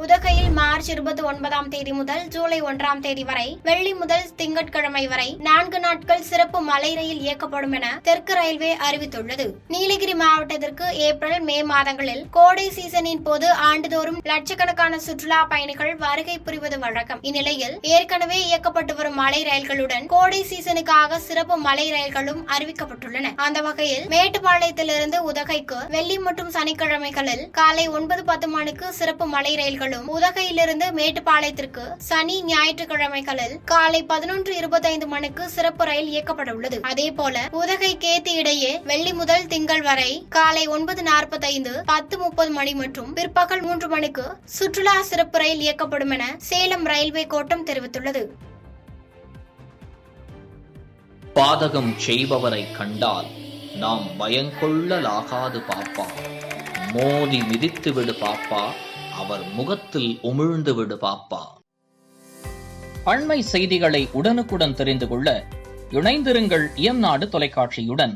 உதகையில் மார்ச் 29ஆம் தேதி முதல் ஜூலை 1ஆம் தேதி வரை வெள்ளி முதல் திங்கட்கிழமை வரை 4 நாட்கள் சிறப்பு மலை ரயில் இயக்கப்படும் என தெற்கு ரயில்வே அறிவித்துள்ளது. நீலகிரி மாவட்டத்திற்கு ஏப்ரல் மே மாதங்களில் கோடை சீசனின் போது ஆண்டுதோறும் லட்சக்கணக்கான சுற்றுலா பயணிகள் வருகை புரிவது வழக்கம். இந்நிலையில் ஏற்கனவே இயக்கப்பட்டு வரும் மலை ரயில்களுடன் கோடை சீசனுக்காக சிறப்பு மலை ரயில்களும் அறிவிக்கப்பட்டுள்ளன. அந்த வகையில் மேட்டுப்பாளையத்திலிருந்து உதகைக்கு வெள்ளி மற்றும் சனிக்கிழமைகளில் காலை 9:10 மணிக்கு சிறப்பு மலை ரயில்கள், உதகையிலிருந்து மேட்டுப்பாளையத்திற்கு சனி ஞாயிற்றுக்கிழமைகளில் காலை 11:25 மணிக்கு சிறப்பு ரயில் இயக்கப்பட உள்ளது. அதேபோல உதகை கேத்தி இடையே வெள்ளி முதல் திங்கள் வரை காலை 9:45, 10:30 மணி மற்றும் பிற்பகல் 3 மணிக்கு சுற்றுலா சிறப்பு ரயில் இயக்கப்படும் என சேலம் ரயில்வே கோட்டம் தெரிவித்துள்ளது. பாதகம் செய்பவரை கண்டால் நாம் பயங்கொள்ளலாகாது பாப்பா, மோதி மிதித்து விடு பாப்பா, அவர் முகத்தில் உமிழ்ந்து விடு பாப்பா. அண்மை செய்திகளை உடனுக்குடன் தெரிந்து கொள்ள இணைந்திருங்கள் இயம்நாடு தொலைக்காட்சியுடன்.